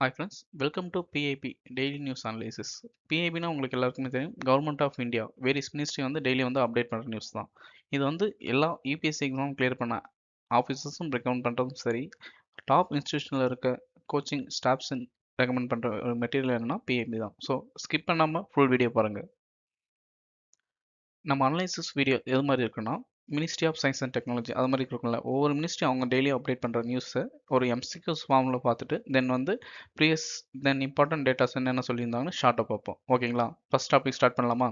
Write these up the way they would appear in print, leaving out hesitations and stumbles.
Hi friends, welcome to PIB daily news analysis. பிஐபினா உங்களுக்கு எல்லாருக்குமே தெரியும், government of India various ministry வந்து டெய்லி வந்து அப்டேட் பண்ணுற நியூஸ் தான். இது வந்து எல்லா யூபிஎஸ்சி எக்ஸாம் கிளியர் பண்ண ஆஃபீஸர்ஸும் ரெக்கமெண்ட் பண்ணுறதும் சரி, டாப் இன்ஸ்டியூஷனில் இருக்க கோச்சிங் ஸ்டாஃப்ஸ் ரெக்கமெண்ட் பண்ணுற ஒரு மெட்டீரியல் என்னன்னா பிஐபி தான். ஸோ ஸ்கிப் பண்ணாமல் ஃபுல் வீடியோ பாருங்கள். நம்ம அனலைசிஸ் வீடியோ எது மாதிரி இருக்குன்னா, ministry of science and technology அது மாதிரி இருக்கும்ல, ஒவ்வொரு மினிஸ்ட்ரி அவங்க டெய்லி அப்டேட் பண்ணுற நியூஸை ஒரு எம்சிக்யூஸ் ஃபார்மில் பார்த்துட்டு தென் வந்து ப்ரீவியஸ் தென் இம்பார்ட்டன்ட் டேட்டாஸ் என்னென்ன சொல்லியிருந்தாங்கன்னு ஷார்ட்டாக பார்ப்போம். ஓகேங்களா? ஃபர்ஸ்ட் டாபிக் ஸ்டார்ட் பண்ணலாமா?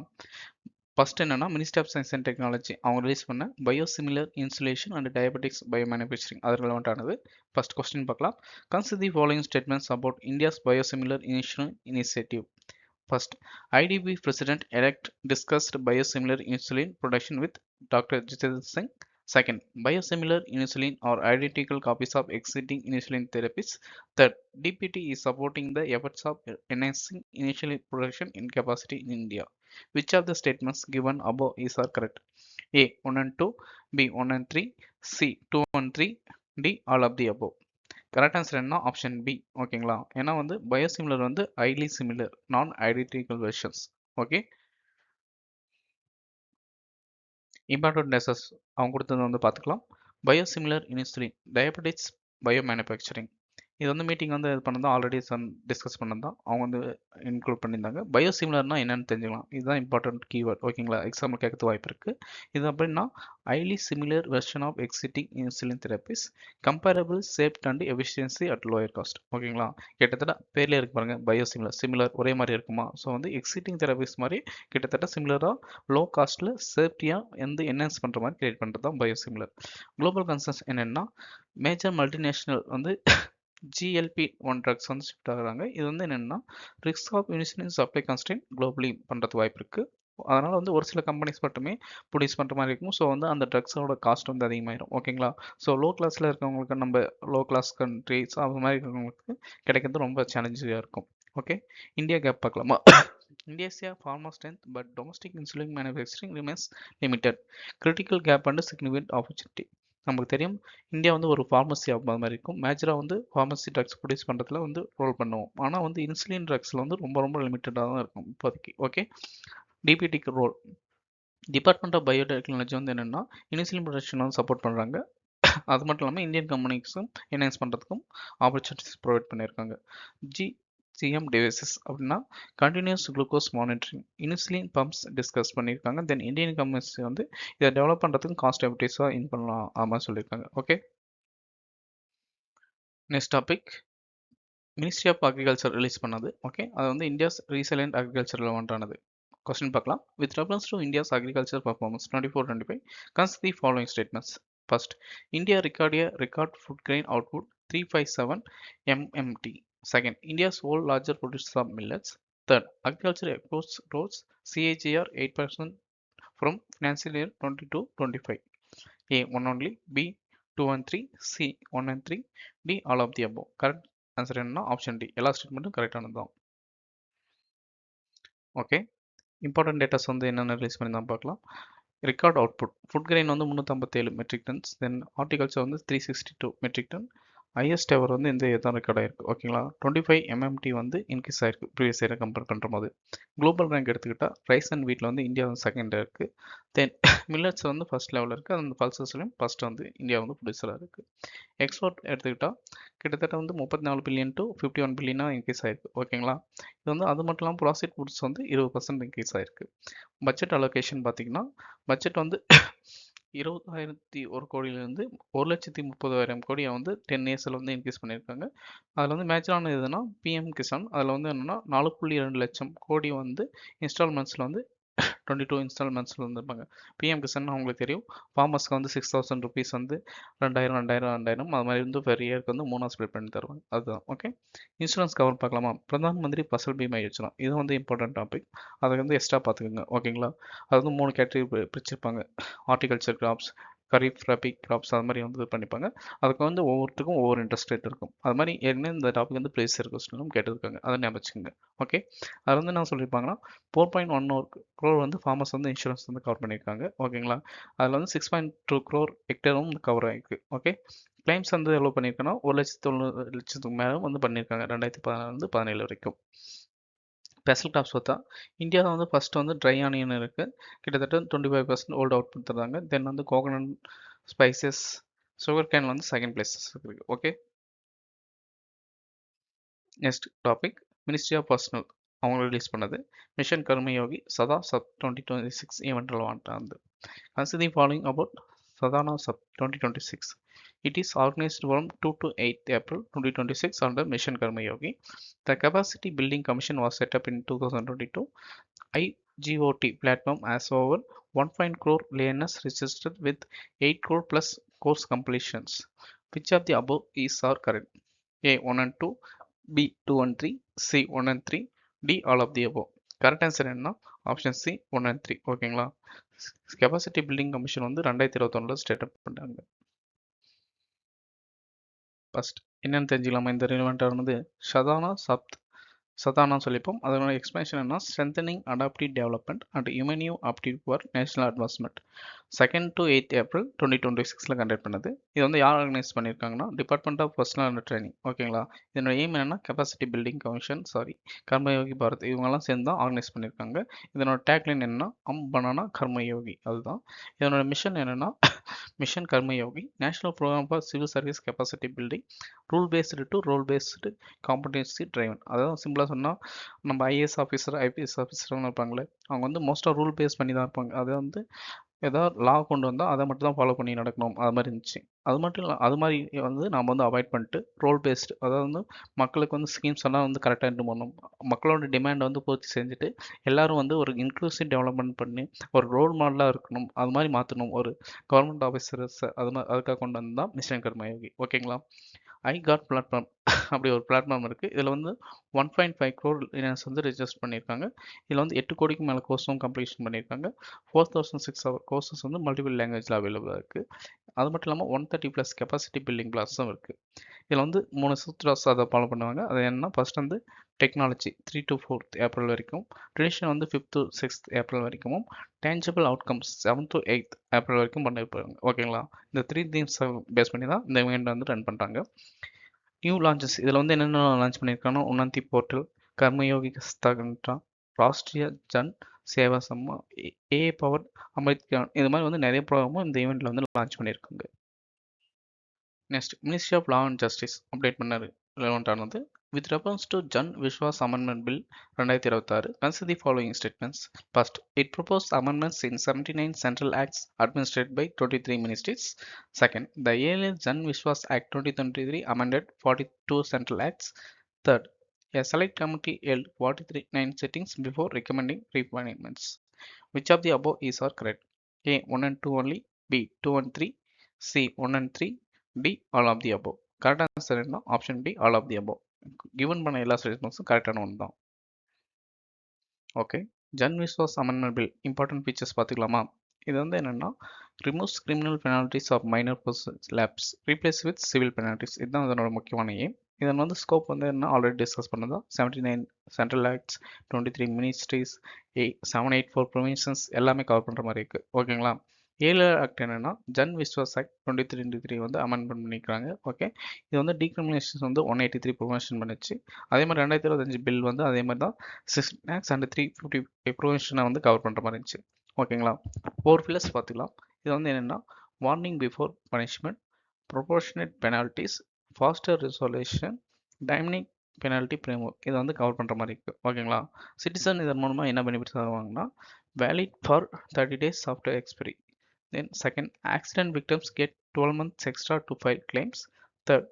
ஃபர்ஸ்ட் என்னன்னா, ministry of science and technology அவங்க ரிலீஸ் பண்ண biosimilar insulation and diabetics biomanufacturing அது ரிலவெண்ட் ஆனது. ஃபர்ஸ்ட் கொஸ்டின் பார்க்கலாம். Consider the following statements about India's biosimilar initiative. First, IDB President-elect discussed biosimilar insulin production with Dr. Jitendra Singh. Second, biosimilar insulin are identical copies of existing insulin therapies. Third, DPT is supporting the efforts of enhancing insulin production in capacity in India. Which of the statements given above is are correct? A. 1 and 2, B. 1 and 3, C. 2 and 3, D. All of the above. Correct answer என்ன? Option B. ஓகேங்களா? ஏன்னா வந்து biosimilar வந்து highly similar, non identical versions. Okay, important டேசஸ் அவங்க கொடுத்தது வந்து பார்த்துக்கலாம். Biosimilar insulin diabetics bio manufacturing இது வந்து மீட்டிங் வந்து இது பண்ணதான் ஆல்ரெடி டிஸ்கஸ் பண்ணதான் அவங்க வந்து இன்க்ளூட் பண்ணியிருந்தாங்க. பயோசிமிலர்னா என்னன்னு தெரிஞ்சுக்கலாம். இதுதான் இம்பார்ட்டன்ட் கீவேர்ட். ஓகேங்களா? எக்ஸாம்பிள் கேட்கறது வாய்ப்பு இருக்கு. இது அப்படின்னா highly similar version of existing insulin therapies, comparable safety and efficiency at lower cost. ஓகேங்களா? கிட்டத்தட்ட பேர்லேயே இருக்கு பாருங்க, பயோசிமிலர் சிமிலர் ஒரே மாதிரி இருக்குமா? ஸோ வந்து எக்ஸிட்டிங் தெரபிஸ் மாதிரி கிட்டத்தட்ட சிமிலராக லோ காஸ்ட்ல சேஃப்டியாக வந்து என்ஹான்ஸ் பண்ணுற மாதிரி கிரியேட் பண்ணுறது தான் பயோசிமிலர். குளோபல் கன்சர்ன்ஸ் என்னென்னா, மேஜர் மல்டிநேஷனல் வந்து GLP-1 ட்ரக்ஸ் வந்து ஷிஃப்ட் ஆகுறாங்க. இது வந்து என்னென்னா risk of insulin supply constrain globally பண்ணுறது வாய்ப்பு இருக்குது. அதனால் வந்து ஒரு சில கம்பெனிஸ் மட்டுமே ப்ரொடியூஸ் பண்ணுற மாதிரி இருக்கும். ஸோ வந்து அந்த ட்ரக்ஸோட காஸ்ட் வந்து அதிகமாகிடும். ஓகேங்களா? ஸோ லோ கிளாஸில் இருக்கவங்களுக்கு, நம்ம லோ கிளாஸ் கண்ட்ரிஸ் அது மாதிரி இருக்கிறவங்களுக்கு கிடைக்கிறது ரொம்ப சேலஞ்சிங்காக இருக்கும். ஓகே, இந்தியா கேப் பார்க்கலாமா? India's pharma strength, but domestic insulin manufacturing remains limited. Critical gap and significant opportunity. நமக்கு தெரியும், இந்தியா வந்து ஒரு ஃபார்மசி அது மாதிரி இருக்கும். மேஜராக வந்து ஃபார்மசி ட்ரக்ஸ் ப்ரொடியூஸ் பண்ணுறதுல வந்து ரோல் பண்ணுவோம். ஆனால் வந்து இன்சுலின் ட்ரக்ஸில் வந்து ரொம்ப ரொம்ப லிமிட்டடாக தான் இருக்கும் இப்போதைக்கு. ஓகே, டிபிடிக்கு ரோல் டிபார்ட்மெண்ட் ஆஃப் பயோடெக்னாலஜி வந்து என்னென்னா இன்சுலின் ப்ரொடக்ஷன் வந்து சப்போர்ட் பண்ணுறாங்க. அது மட்டும் இல்லாமல் இந்தியன் கம்பெனிஸும் என்ஹான்ஸ் பண்ணுறதுக்கும் ஆப்பர்ச்சுனிட்டிஸ் ப்ரொவைட் பண்ணியிருக்காங்க. GCM டிவைசஸ் அப்படின்னா continuous glucose monitoring insulin pumps discuss பண்ணியிருக்காங்க. தென் இந்தியன் கம்பெனிஸ் வந்து இதை டெவலப் பண்ணுறதுக்கு காஸ்ட் எஃபெக்டிவ்ஸாக இன் பண்ணலாம் அது மாதிரி சொல்லியிருக்காங்க. Okay, next topic ministry of agriculture release பண்ணது. ஓகே, அது வந்து இந்தியாஸ் ரீசைலண்ட் அக்ரிகல்ச்சர் ரிலவெண்ட் ஆனது. கொஸ்டின் பார்க்கலாம். With reference to India's agriculture performance 24-25, consider the following statements. First, India recorded a record food grain output 357 MMT. Second, India's world larger producer of millets. Third, agriculture exports rose CAGR 8% from financial year 22-25. A 1 only, B 2 and 3, C 1 and 3, D all of the above. Correct answer என்னன்னா option D. எல்லா ஸ்டேட்மெண்ட்டும் கரெக்டானது தான். Okay, important datas வந்து என்னென்ன release பண்ணி தான் பார்க்கலாம். Record output food grain வந்து 357 matric tons. தென் horticulture வந்து 362 மெட்ரிக் டன். ஹையஸ்ட் எவர் வந்து இந்த இயர் தான் ரெக்கார்ட் ஆயிருக்கு. ஓகேங்களா? 25 MMT வந்து இன்க்ரீஸ் ஆயிருக்கு ப்ரீவியஸ் இயரை கம்பேர் பண்ணுற போது. குளோபல் ரேங்க் எடுத்துக்கிட்டால் ரைஸ் அண்ட் வீட்டில் வந்து இந்தியா வந்து செகண்ட் இருக்குது. தென் மில்லட்ஸ் வந்து ஃபர்ஸ்ட் லெவலில் இருக்குது. அந்த பல்சஸ்லையும் ஃபர்ஸ்ட் வந்து இந்தியா வந்து ப்ரொடியூசராக இருக்குது. எக்ஸ்போர்ட் எடுத்துக்கிட்டால் கிட்டத்தட்ட வந்து 34 பில்லியன் டு 51 பில்லியனாக இன்க்ரீஸ் ஆயிருக்கு. ஓகேங்களா? இது வந்து அது மட்டும் இல்லாமல் ப்ராஃபிட் குட்ஸ் வந்து 20% இன்க்ரீஸ் ஆயிருக்கு. பட்ஜெட் அலோகேஷன் பார்த்தீங்கன்னா, பட்ஜெட் வந்து 20,001 கோடியிலேருந்து 1,30,000 கோடியை வந்து 10 இயர்ஸில் வந்து இன்க்ரீஸ் பண்ணியிருக்காங்க. அதில் வந்து மேஜரான எதுனா பிஎம் கிசான். அதில் வந்து என்னென்னா 4.2 லட்சம் கோடி வந்து இன்ஸ்டால்மெண்ட்ஸில் வந்து 22 இன்ஸ்டால்மெண்ட்ஸில் வந்துருப்பாங்க. பிஎம் கிசான் அவங்களுக்கு தெரியும், ஃபார்மர்ஸ்க்கு வந்து 6,000 ருபீஸ் வந்து 2000 அது மாதிரி வந்து பெர் இயருக்கு வந்து 3 ஸ்ப்ளிட் பண்ணி தருவாங்க. அதுதான். ஓகே, இன்சூரன்ஸ் கவர் பார்க்கலாமா? பிரதான் மந்திரி ஃபசல் பீமா யோஜனா இது வந்து இம்பார்ட்டன்ட் டாபிக். அதை வந்து எக்ஸ்ட்ரா பார்த்துக்கோங்க. ஓகேங்களா? அது வந்து 3 கேட்டகரி பிரிச்சிருப்பாங்க. ஹார்டிகல்ச்சர் கிராப்ஸ், கரீஃப், ரபி கிராப்ஸ் அது மாதிரி வந்து பண்ணிப்பாங்க. அதுக்கு வந்து ஒவ்வொருத்துக்கும் ஒவ்வொரு இன்ட்ரெஸ்ட் ரேட் இருக்கும். அது மாதிரி ஏற்கனவே இந்த டாபிக் வந்து ப்ளேஸ் கொஸ்டினும் கேட்டிருக்காங்க. அதை ஞாபகம் வச்சுக்கோங்க. ஓகே, அது வந்து என்ன சொல்லியிருப்பாங்கன்னா 4.1 crore வந்து ஃபார்மர்ஸ் வந்து இன்சூரன்ஸ் வந்து கவர் பண்ணியிருக்காங்க. ஓகேங்களா? அதில் வந்து 6.2 crore ஹெக்டேரும் கவர் ஆகிருக்கு. ஓகே, கிளைம்ஸ் வந்து எவ்வளோ பண்ணியிருக்கோன்னா 1,90,00,000 மேலே வந்து பண்ணியிருக்காங்க 2016 வரைக்கும். ஸ்பெஷல் கிராப்ஸ் பார்த்தா இந்தியாவில் வந்து ஃபர்ஸ்ட் வந்து ட்ரை ஆனியன் இருக்குது, கிட்டத்தட்ட 25% ஓல்டு அவுட்புட் தராங்க. தென் வந்து கோகனட், ஸ்பைசஸ், சுகர் கேன் வந்து செகண்ட் பிளேஸ் இருக்குது. Okay, next topic ministry of personnel அவங்க ரிலீஸ் பண்ணது மிஷன் கர்மயோகி சதா சப் 2026 ஈவெண்ட் வந்து consider following about Sadhana Sub 2026. It is organized from 2 to 8 April 2026 under Mission Karma Yogi. The Capacity Building Commission was set up in 2022. IGOT platform has over 1.0 crore learners registered with 8 crore plus course completions. Which of the above is our correct? A 1 and 2, B 2 and 3, C 1 and 3, D all of the above. Correct answer என்ன? Option C 1 and 3. ஓகேங்களா? Capacity building commission வந்து 2021 start up பண்ணாங்க. First என்னன்னு தெரிஞ்சுக்கலாமா? இந்த relevant ஆனது சதானா சொல்லிப்போம். அதனோட explanation என்ன? ஸ்ட்ரென்தனிங் அடாப்டிவ் டெவலப்மெண்ட் அண்ட் ஹியூமனிவ் ஆப்டிவ் for national advancement 2 to 8 April 2026 conduct பண்ணது. இது வந்து யார் ஆர்கனைஸ் பண்ணியிருக்காங்கன்னா department of personnel and training. ஓகேங்களா? இதனோட எய்ம் என்னன்னா capacity building commission Karmayogi Bharat இவங்கெல்லாம் சேர்ந்து தான் ஆர்கனைஸ் பண்ணியிருக்காங்க. இதனோட டேக்லைன் என்னன்னா பனானா கர்மயோகி. அதுதான் இதனோட மிஷன் என்னன்னா mission Karmayogi national program for civil service capacity building rule based to role based competency driven. அதாவது சிம்பிளாக சொன்னால் நம்ம ஐஏஎஸ் ஆஃபீஸர் ஐபிஎஸ் ஆஃபீஸர்னு இருப்பாங்களே, அவங்க வந்து மோஸ்ட்டாக ரூல் பேஸ் பண்ணி தான் இருப்பாங்க. அதை வந்து ஏதாவது லா கொண்டு வந்தால் அதை மட்டும் தான் ஃபாலோ பண்ணி நடக்கணும், அது மாதிரி இருந்துச்சு. அது மட்டும் இல்லை, அது மாதிரி வந்து நம்ம வந்து அவாய்ட் பண்ணிட்டு ரோல் பேஸ்டு, அதாவது வந்து மக்களுக்கு வந்து ஸ்கீம்ஸ் எல்லாம் வந்து கரெக்டாக இருந்து பண்ணணும், மக்களோட டிமாண்டை வந்து பூர்த்தி செஞ்சுட்டு எல்லாரும் வந்து ஒரு இன்க்ளூசிவ் டெவலப்மெண்ட் பண்ணி ஒரு ரோல் மாடலாக இருக்கணும், அது மாதிரி மாற்றணும் ஒரு கவர்மெண்ட் ஆஃபீஸர்ஸ். அது மாதிரி அதுக்காக கொண்டு வந்து தான் மிஷன் கர்மயோகி. ஓகேங்களா? ஐகாட் பிளாட்ஃபார்ம் அப்படி ஒரு பிளாட்ஃபார்ம் இருக்குது. இதில் வந்து 1.5 crore லினர்ஸ் வந்து ரெஜிஸ்டர் பண்ணியிருக்காங்க. இதில் வந்து 8 கோடிக்கு மேலே கோர்ஸும் கம்ப்ளீஷன் பண்ணியிருக்காங்க. 4,600 கோர்சஸ் வந்து மல்டிபிள் லேங்குவேஜில் அவைலபிளாக இருக்குது. அது மட்டும் இல்லாமல் 130+ கெப்பாசிட்டி பில்டிங் கிளாஸும் இருக்குது. இதில் வந்து 3 சூத்ராஸ் அதை ஃபாலோ பண்ணுவாங்க. அது என்னன்னா ஃபர்ஸ்ட் வந்து டெக்னாலஜி 3 to 4 ஏப்ரல் வரைக்கும், ட்ரெடிஷன் வந்து 5 to 6 ஏப்ரல் வரைக்கும், டேஞ்சபிள் அவுட்கம்ஸ் 7 to 8 ஏப்ரல் வரைக்கும் பண்ணியிருப்பாங்க. ஓகேங்களா? இந்த 3 தீம்ஸை பேஸ் பண்ணி தான் இந்த இவெண்ட் வந்து ரன் பண்ணுறாங்க. நியூ லான்ச்சஸ் இதில் வந்து என்னென்ன லான்ச் பண்ணியிருக்காங்கன்னா Unnati portal, Karmayogi கஸ்தகன்ட்ரா, Rashtriya Jan Seva Shammah, a power Ambedkar, இது மாதிரி வந்து நிறைய ப்ரோக்ராமும் இந்த ஈவெண்ட்டில் வந்து லான்ச் பண்ணியிருக்காங்க. Next ministry of law and justice update பண்ணார் ரிலவெண்ட் ஆனது. With reference to Jan Vishwas amendment bill 2026 consider the following statements. First, it proposed amendments in 79 central acts administered by 23 ministries. Second, the earlier Jan Vishwas Act 2023 amended 42 central acts. Third, a select committee held 49 sittings before recommending reappointments. Which of the above is or correct? A 1 and 2 only, B 2 and 3, C 1 and 3, D all of the above. Correct answer என்ன? Option D all of the above. Given பண்ண எல்லா ஸ்டேட்மெண்ட்ஸும் கரெக்டான ஒன்று தான். Okay, Jan Vishwas amendment bill important features பார்த்துக்கலாமா? இது வந்து என்னென்னா removes criminal penalties of minor persons lapses replace with civil penalties. இதுதான் இதனோட முக்கியமான எய்ம். இதன் வந்து ஸ்கோப் வந்து என்ன ஆல்ரெடி டிஸ்கஸ் பண்ணதான் 79 சென்ட்ரல் ஆக்ட்ஸ், 23 மினிஸ்ட்ரிஸ், 784 ப்ரொவின்ஷன்ஸ் எல்லாமே கவர் பண்ணுற மாதிரி இருக்குது. ஓகேங்களா? 7 ஆக்ட் என்னன்னா ஜன் விஸ்வாஸ் ஆக்ட் 2023 வந்து அமெண்ட்மெண்ட் பண்ணிக்கிறாங்க. ஓகே, இது வந்து டீக்ரிமினேஷன் வந்து 183 ப்ரொவிஷன் பண்ணிச்சு. அதே மாதிரி 2025 பில் வந்து அதே மாதிரி தான் 16 ஆக்ட்ஸ் அண்ட் 350 ப்ரொவிஷனை வந்து கவர் பண்ணுற மாதிரி இருந்துச்சு. ஓகேங்களா? 4 பில்லர்ஸ் பார்த்துக்கலாம். இது வந்து என்னென்னா warning before punishment, proportionate penalties, faster resolution, dynamic penalty framework இதை வந்து கவர் பண்ணுற மாதிரி இருக்குது. ஓகேங்களா? சிட்டிசன் இதன் மூலமாக என்ன பெனிஃபிட்ஸ் ஆகுவாங்கன்னா valid for 30 days after expiry. Then second, accident victims get 12 months extra to file claims. Third,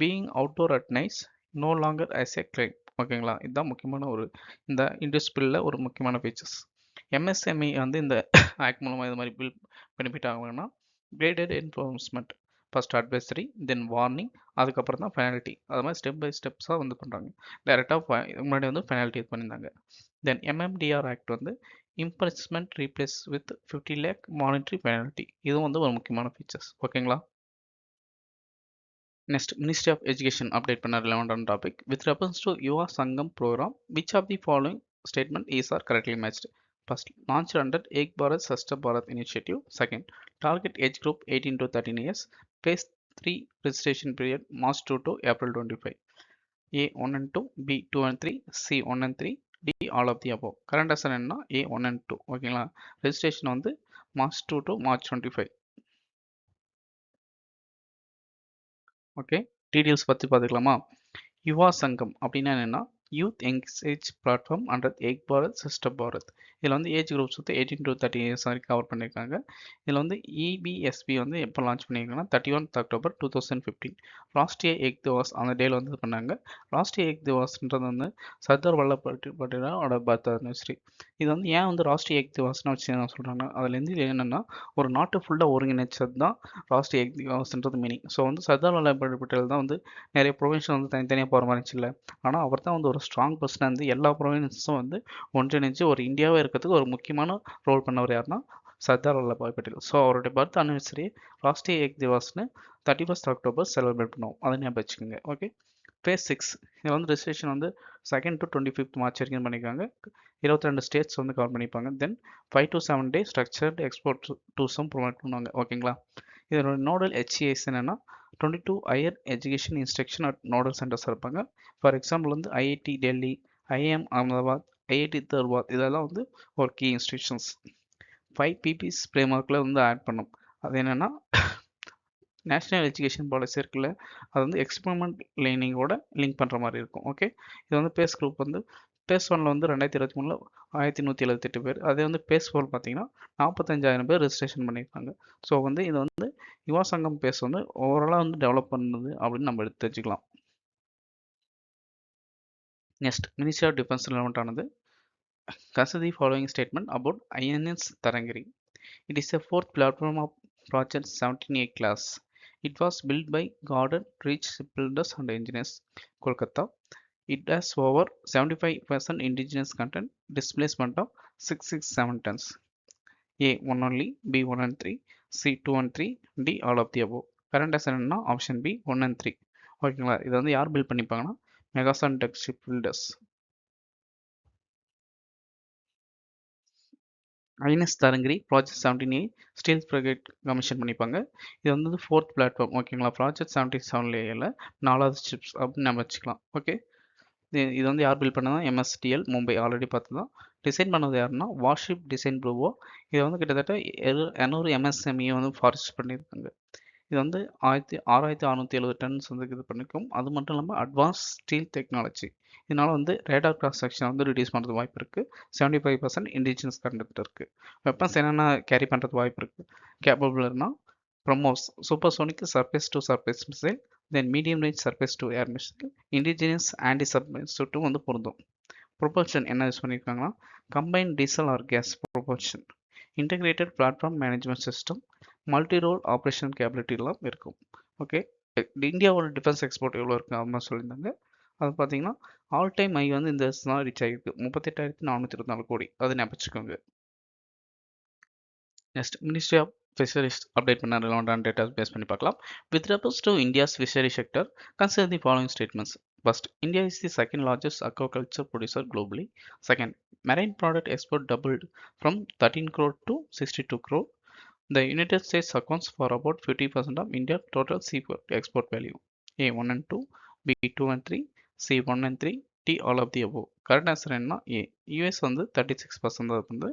being outdoor at night no longer as a claim. ஓகேங்களா? இதுதான் முக்கியமான ஒரு இந்த இண்டஸ்ட்ரியில் ஒரு முக்கியமான ஃபீச்சர்ஸ். எம்எஸ்எம்இ வந்து இந்த ஆக்ட் மூலமாக இது மாதிரி பில் பெனிஃபிட் ஆகுங்கன்னா graded enforcement, first advisory, then warning, அதுக்கப்புறம் தான் பெனால்ட்டி. அது மாதிரி ஸ்டெப் பை ஸ்டெப்ஸாக வந்து பண்ணுறாங்க. டைரெக்டாக முன்னாடி வந்து பெனால்ட்டி இது பண்ணியிருந்தாங்க. தென் எம்எம்டிஆர் ஆக்ட் வந்து imprisonment replace with 50 lakh monetary penalty. இதுவும் வந்து ஒரு முக்கியமான ஃபீச்சர்ஸ். ஓகேங்களா? Next ministry of education update பண்ண ரிலவெண்டான topic. With reference to Yuva Sangam programme which of the following statement is are correctly matched? First, launched under Ek Bharat Shashta Bharat initiative. Second, target age group 18 to 13 years. Phase 3 registration period March 2 to April 25. A 1 and 2, B 2 and 3, C 1 and 3, D all of the above. Current asset என்ன A 1 and 2. ஓகேங்களா, registration வந்து March 2 to March 25. Okay, details பற்றி பார்த்துக்கலாமா? யுவா சங்கம் அப்படின்னா என்னென்னா youth engage platform under ஏக் Bharat system Bharat. இதில் வந்து age groups வந்து 18 to 30 இயர்ஸ் வரைக்கும் கவர் பண்ணியிருக்காங்க. இதில் வந்து இபிஎஸ்பி வந்து எப்போ லான்ச் பண்ணியிருக்காங்கன்னா 31 October 2015. ராஷ்ட்ரிய ஏக் திவாஸ் அந்த டேல வந்து இது பண்ணாங்க. ராஷ்ட்ரிய ஏக் திவாஸ்ன்றது வந்து சர்தார் வல்லபாய் பட்டேலோட பர்த் அனிவர்சரி. இது வந்து ஏன் வந்து ராஷ்ட்ரிய ஏக் திவாஸ்னு வச்சு நான் சொல்கிறாங்க, அதுலேருந்து என்னென்னா ஒரு நாட்டு ஃபுல்லாக ஒருங்கிணைச்சது தான் ராஷ்ட்ரிய ஏக் திவாஸ்ன்றது மீனிங். ஸோ வந்து சர்தார் வல்லபாய் பட்டேல் தான் வந்து நிறைய ப்ரொவின்ஷன் வந்து தனித்தனியாக போகிற மாதிரி இருந்துச்சு இல்லை, ஆனால் அவர் தான் வந்து ஒரு ஸ்ட்ராங் பர்சனாக இருந்து எல்லா ப்ரொவின்ஸும் வந்து ஒன்றிணைஞ்சு ஒரு இந்தியாவே இருக்கிறதுக்கு ஒரு முக்கியமான ரோல் பண்ணவர் யாருன்னா சர்தார் வல்லபாய் பட்டேல். ஸோ அவருடைய பர்த் அனிவர்சரி ராஷ்ட்ரிய ஏக் திவாஸ்னு 31 October செலிப்ரேட் பண்ணுவோம். அதை ஞாபகம் வச்சுக்கோங்க. ஓகே, ஃபேஸ் 6 இதில் வந்து ரெஜிஸ்ட்ரேஷன் வந்து 2 to 25 March வரைக்கும் பண்ணியிருக்காங்க. 22 ஸ்டேட்ஸ் வந்து கவர் பண்ணிப்பாங்க. Then 5 to 7 days structured export tourism promote பண்ணுவாங்க. ஓகேங்களா, இதோட நோடல் HCIs என்னென்னா 22 higher education instruction at nodal centres இருப்பாங்க. ஃபார் எக்ஸாம்பிள் வந்து IIT Delhi, IIM Ahmedabad, IIT Dharwad இதெல்லாம் வந்து ஒரு கீ இன்ஸ்டியூஷன்ஸ். 5 பிபிஸ் ஃப்ரேம்வொர்க்கில் வந்து ஆட் பண்ணும். அது என்னென்னா நேஷ்னல் எஜுகேஷன் பாலிசி இருக்குல்ல, அது வந்து எக்ஸ்பெரிமெண்ட் லேர்னிங்கோட லிங்க் பண்ணுற மாதிரி இருக்கும். ஓகே, இது வந்து பேஸ் குரூப் வந்து பேஸ் 1ல் வந்து 2023 1178 பேர். அதே வந்து பேஸ் 4 பார்த்தீங்கன்னா 45,000 பேர் ரெஜிஸ்ட்ரேஷன் பண்ணியிருக்காங்க. ஸோ வந்து இது வந்து யுவா சங்கம் பேஸ் வந்து ஓவராலாக வந்து டெவலப் பண்ணுது அப்படின்னு நம்ம எடுத்து தெரிஞ்சுக்கலாம். Next, ministry of defence relevant ஆனது. Consider the following statement about INS Tarangiri. It is a fourth platform of Project 17A class. It was built by Gordon Reach Shipbuilders and Engineers, Kolkata. It has over 75% indigenous content, displacement of 667 tons. A 1 only, B 1 and 3, C 2 and 3, D all of the above. Current asset என்ன option B 1 and 3. ஓகேங்களா, இது வந்து யார் build பண்ணிப்பாங்கன்னா Mazagon dock ship builders. INS Taragiri project 17A steel frigate commission பண்ணிப்பாங்க. இது வந்து fourth platform. ஓகேங்களா, ப்ராஜெக்ட் 77Aல 4வது ஷிப்ஸ் அப்படின்னு நம்ம வச்சுக்கலாம். ஓகே, இது வந்து யார் பில்ட் பண்ணதா MSTL மும்பை ஆல்ரெடி பார்த்து தான். டிசைன் பண்ணது யாருன்னா வார்ஷிப் டிசைன் ப்ரூவோ. இது வந்து கிட்டத்தட்ட 200 MSME வந்து ஃபாரஸ்ட் பண்ணியிருக்காங்க. இது வந்து 6670 டன்ஸ் வந்து இது பண்ணிக்கும். அது மட்டும் இல்லாமல் அட்வான்ஸ் ஸ்டீல் டெக்னாலஜி. இதனால் வந்து ரேடார் கிராஸ் செக்ஷன் வந்து ரிடியூஸ் பண்ணுறது வாய்ப்பு இருக்குது. 75% இண்டிஜினஸ் கண்டக்ட் இருக்குது. வெப்பன்ஸ் என்னென்ன கேரி பண்ணுறது வாய்ப்பு இருக்குது கேப்பபிள்னா BrahMos supersonic surface to surface missile, then medium range surface to air missile, indigenous anti submarine சுட்டும் வந்து பொருந்தும். ப்ரொபல்ஷன் என்ன யூஸ் பண்ணியிருக்காங்கன்னா combined diesel or gas propulsion, integrated platform management system, multi role operation கேபிலிட்டிலாம் இருக்கும். ஓகே, இந்தியாவோட டிஃபென்ஸ் எக்ஸ்போர்ட் எவ்வளோ இருக்குது அப்படின்னு சொல்லியிருந்தாங்க. அது பார்த்தீங்கன்னா ஆல் டைம் ஐ வந்து இந்த தான் ரீச் ஆகிருக்கு 38,424 கோடி. அதை ஞாபகிச்சுக்கோங்க. Next, ministry of fisheries update பண்ண ரிலவெண்டான டேட்டா பேஸ் பண்ணி பார்க்கலாம். With reference to India's fishery sector, consider the following statements. First, India is the second largest aquaculture producer globally. Second, marine product export doubled from 13 crore to 62 crore. The United States accounts for about 50% of India's total seafood export value. A 1 and 2, B 2 and 3, C 1 and 3, D all of the above. Correct answer என்ன A. US வந்து 36% வந்து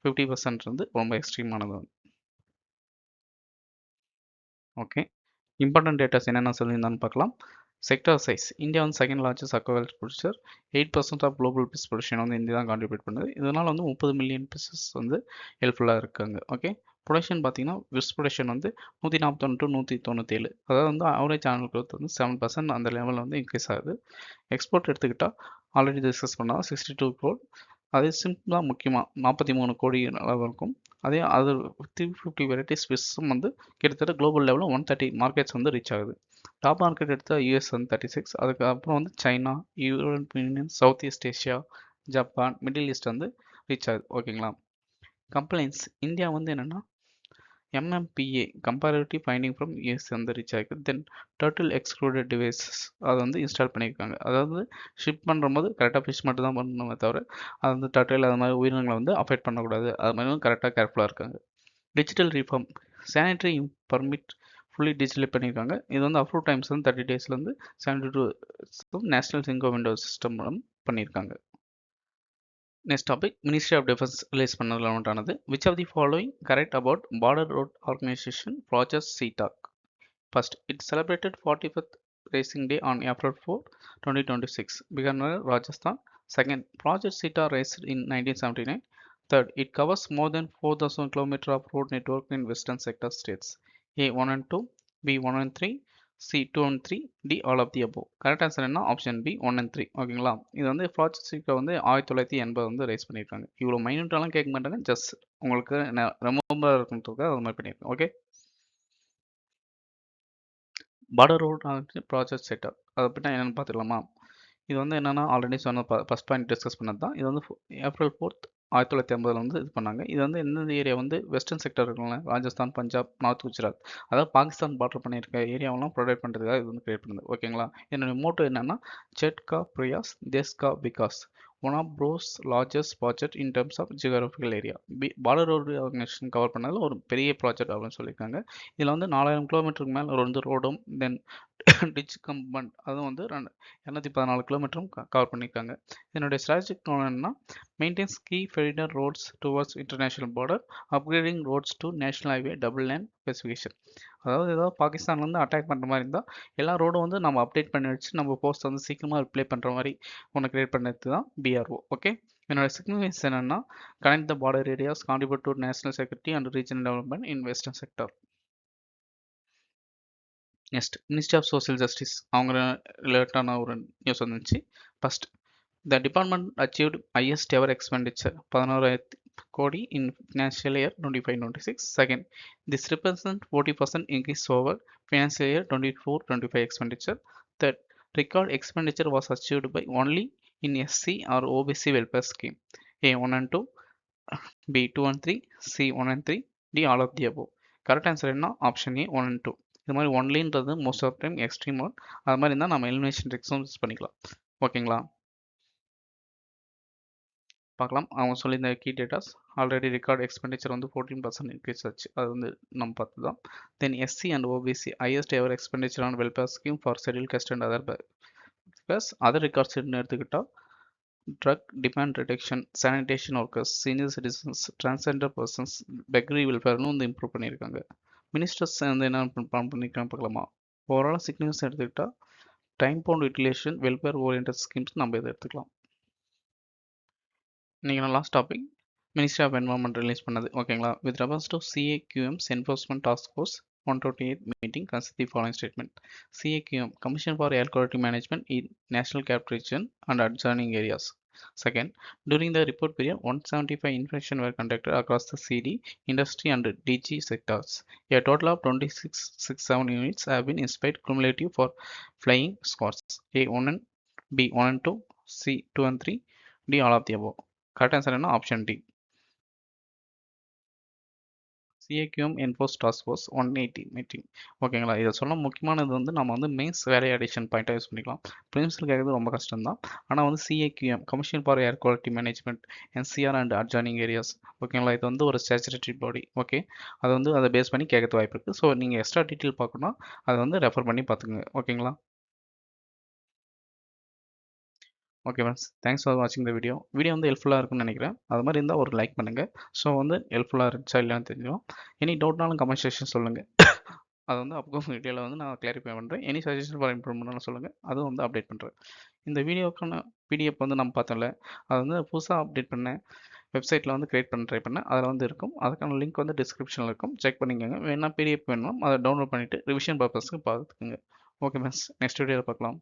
50% வந்து ரொம்ப எக்ஸ்ட்ரீமானது. Okay, important datas என்னென்ன சொல்லியிருந்தான்னு பார்க்கலாம். Sector size, India வந்து second largest aquaculture producer. 8% of global fish production வந்து இந்தியா தான் கான்ட்ரிபியூட் பண்ணுது. இதனால் வந்து 30 மில்லியன் பீசஸ் வந்து ஹெல்ப்ஃபுல்லாக இருக்காங்க. ஓகே, ப்ரொடக்ஷன் பார்த்தீங்கன்னா விஸ் ப்ரொடக்ஷன் வந்து 141 to 197, அதாவது வந்து ஆவரேஜ் ஆனுவல் க்ரோத் வந்து 7% அந்த லெவலில் வந்து இன்க்ரீஸ் ஆகுது. எக்ஸ்போர்ட் எடுத்துக்கிட்டால் ஆல்ரெடி டிஸ்கஸ் பண்ணால் 62 crore. அதே சிம்பிளாக முக்கியமாக 43 கோடி அளவு இருக்கும். அதே அது 350 வெரைட்டிஸ் ஃபிஷ்ஷும் வந்து கிட்டத்தட்ட குளோபல் லெவலில் 130 மார்க்கெட்ஸ் வந்து ரீச் ஆகுது. டாப் மார்க்கெட் எடுத்தால் யூஎஸ் வந்து 36, அதுக்கப்புறம் வந்து China, European Union, South East Asia, Japan, Middle East வந்து ரீச் ஆகுது. ஓகேங்களா, கம்ப்ளைண்ட்ஸ் இந்தியா வந்து என்னென்னா MMPA comparative finding from US வந்து ரீச் ஆகிருக்கு. தென் டர்ட்டில் எக்ஸ்க்ளூடட் டிவைசஸ் அதை வந்து இன்ஸ்டால் பண்ணியிருக்காங்க. அதாவது ஷிப் பண்ணும்போது கரெக்டாக ஃபிஷ் மட்டும் தான் பண்ணணுமே தவிர அது வந்து டர்ட்டில் அது மாதிரி உயிரினங்களை வந்து அஃபெக்ட் பண்ணக்கூடாது. அது மாதிரி கரெக்டாக கேர்ஃபுல்லாக இருக்காங்க. Digital reform, sanitary permit fully digital பண்ணியிருக்காங்க. இது வந்து அப்ரூவ் டைம்ஸ் வந்து 30 டேஸ்லேருந்து 72 நேஷனல் சிங்கோ விண்டோ சிஸ்டம் மூலம் பண்ணியிருக்காங்க. Next topic ministry of defence release பண்ணதில் ஒன்றானது which of the following correct about border road organisation project CTOC. First, it celebrated 45th Racing Day on April 4, 2026, Bikaner, Rajasthan. Second, Project Sita raced in 1979. Third, it covers more than 4,000 km of road network in western sector states. A 1 and 2, B 1 and 3, C 2 and 3, D all of the above. Correct answer என்ன option B 1 and 3. ஓகேங்களா, இது வந்து project சீட்டை வந்து 1980 வந்து rice பண்ணியிருக்காங்க. இவ்வளோ மைனூட்டாலாம் கேட்க மாட்டாங்க, ஜஸ்ட் உங்களுக்கு ரிமெம்பர் இருக்குன்றதுக்காக அது மாதிரி பண்ணியிருக்கேன். Okay, border road project setup அதை பற்றி என்னென்னு பார்த்துக்கலாமா? இது வந்து என்னென்னா ஆல்ரெடி சொன்ன ஃபஸ்ட் பாயிண்ட் டிஸ்கஸ் பண்ணது தான். இது வந்து ஏப்ரல் 4th 1950 வந்து இது பண்ணாங்க. இது வந்து எந்தெந்த ஏரியா வந்து வெஸ்டர்ன் செக்டர் இருக்குங்களா, ராஜஸ்தான், பஞ்சாப், நார்த் குஜராத், அதாவது பாகிஸ்தான் பார்டர் பண்ணியிருக்க ஏரியாவெல்லாம் ப்ரொவைட் பண்ணுறதுக்காக இது வந்து கிரியேட் பண்ணுது. ஓகேங்களா, என்னுடைய மோட்டோ என்னென்னா செட்கா பிரியாஸ் தேஸ்கா விகாஸ், one of BRO's largest project in terms of geographical area. Border road organisation cover பண்ணதில் ஒரு பெரிய ப்ராஜெக்ட் அப்படின்னு சொல்லியிருக்காங்க. இதில் வந்து 4000 கிலோமீட்டருக்கு மேலே ஒரு ரோடும் தென் டிச் கம்பவுண்ட் அதுவும் வந்து 214 கிலோமீட்டரும் கவர் பண்ணியிருக்காங்க. என்னுடைய ஸ்ட்ராட்டஜிக் கோல் என்னன்னா maintains key federal roads towards international border, upgrading roads to national highway double lane specification. அதாவது ஏதாவது பாகிஸ்தான்லேருந்து அட்டாக் பண்ணுற மாதிரி இருந்தால் எல்லா ரோடும் வந்து நம்ம அப்டேட் பண்ணி வச்சு நம்ம போஸ்ட் வந்து சீக்கிரமாக ரிப்ளை பண்ணுற மாதிரி ஒன்று கிரியேட் பண்ணது தான் BRO. ஓகே, என்னோட சிக்னிஃபிகன்ஸ் என்னன்னா connect the border areas, contribute to national security and regional development in western sector. Next ministry of social justice அவங்க ரிலேட்டடான ஒரு நியூஸ் வந்துச்சு. First, the department achieved highest ever expenditure 11,000 crore in financial year 25-26. Second, this represent 40% increase over financial year 24-25 expenditure. Third, record expenditure was achieved by only in SC or OBC welfare scheme. A 1 and 2, B 2 and 3, C 1 and 3, D all of the above. Correct answer என்ன option A 1 and 2. இது மாதிரி ஒன்லின்றது most of time extreme mode, அது மாதிரி இருந்தால் நம்ம elimination ட்ரிக்ஸும் use பண்ணிக்கலாம். ஓகேங்களா, பார்க்கலாம். அவங்க சொல்லியிருந்த key datas already record expenditure வந்து 14% இன்க்ரீஸ் ஆச்சு, அது வந்து நம்ம பார்த்து தான். Then SC and OBC highest ever expenditure on welfare scheme for schedule caste and other records எடுத்துக்கிட்டால் drug demand reduction, sanitation workers, senior citizens, transgender persons, beggary வெல்ஃபேர்னு வந்து இம்ப்ரூவ் பண்ணியிருக்காங்க. மினிஸ்டர்ஸ் வந்து என்ன பண்ணியிருக்காங்க பார்க்கலாமா? ஓவரால் சிக்னிஃபிகன்ஸ் எடுத்துக்கிட்டால் time bound utilisation, welfare oriented schemes நம்ம இதை எடுத்துக்கலாம். இன்றைக்கி நான் last topic ministry of environment release பண்ணது. ஓகேங்களா, with reference to CAQM's enforcement task force 128 meeting consist the following statement. CAQM commission for air quality management in national capital region and adjoining areas. Second, during the report period, 175 inspections were conducted across the CD, industry and DG sectors. A total of 2667 units have been inspected cumulative for flying squads. A 1 and B 1 and 2, C 2 and 3, D all of the above. Correct answer என்ன option D. CAQM enforce task force 180 meeting. ஓகேங்களா, இதை சொல்ல முக்கியமானது வந்து நம்ம வந்து mains வேலை addition பாயிண்ட்டாக யூஸ் பண்ணிக்கலாம். பிரின்சிபல் கேட்கறது ரொம்ப கஷ்டம் தான். ஆனால் வந்து CAQM commission for air quality management NCR and adjoining areas. ஓகேங்களா, இது வந்து ஒரு ஸ்டாச்சுட்டரி பாடி. ஓகே, அது வந்து அதை பேஸ் பண்ணி கேட்கறது வாய்ப்பு இருக்குது. ஸோ நீங்கள் எக்ஸ்ட்ரா டீட்டெயில் பார்க்கணும்னா அதை வந்து ரெஃபர் பண்ணி பார்த்துக்குங்க. ஓகேங்களா, ஓகே ஃப்ரெண்ட்ஸ், தேங்க்ஸ் ஃபார் வாட்சிங் த வீடியோ வந்து ஹெல்ப்ஃபுல்லாக இருக்குன்னு நினைக்கிறேன். அது மாதிரி இருந்தால் ஒரு லைக் பண்ணுங்கள். ஸோ வந்து ஹெல்ப்ஃபுல்லாக இருந்துச்சா இல்லையான்னு தெரிஞ்சிடும். எனி டவுட்னாலும் கமெண்ட் செக்ஷன் சொல்லுங்கள். அதை வந்து அப்கமிங் வீடியோவில் வந்து நான் கிளாரிஃபை பண்ணுறேன். எனி சஜஷன் ஃபார் இம்ப்ரூவ்மெண்ட்னு சொல்லுங்கள், அதுவும் வந்து அப்டேட் பண்ணுறேன். இந்த வீடியோக்கான PDF வந்து நம்ம பார்த்தோம்ல, அது வந்து புதுசாக அப்டேட் பண்ணேன் வெப்சைட்டில் வந்து கிரியேட் பண்ண ட்ரை பண்ணேன். அதில் வந்து இருக்கும், அதுக்கான லிங்க் வந்து டிஸ்கிரிப்ஷனில் இருக்கும், செக் பண்ணிக்கோங்க. வேணா PDF வேணும் அதை டவுன்லோட் பண்ணிவிட்டு ரிவிஷன் பர்பஸ்க்கு பார்த்துக்குங்க. ஓகே ஃப்ரெண்ட்ஸ், நெக்ஸ்ட் வீடியோவில் பார்க்கலாம்.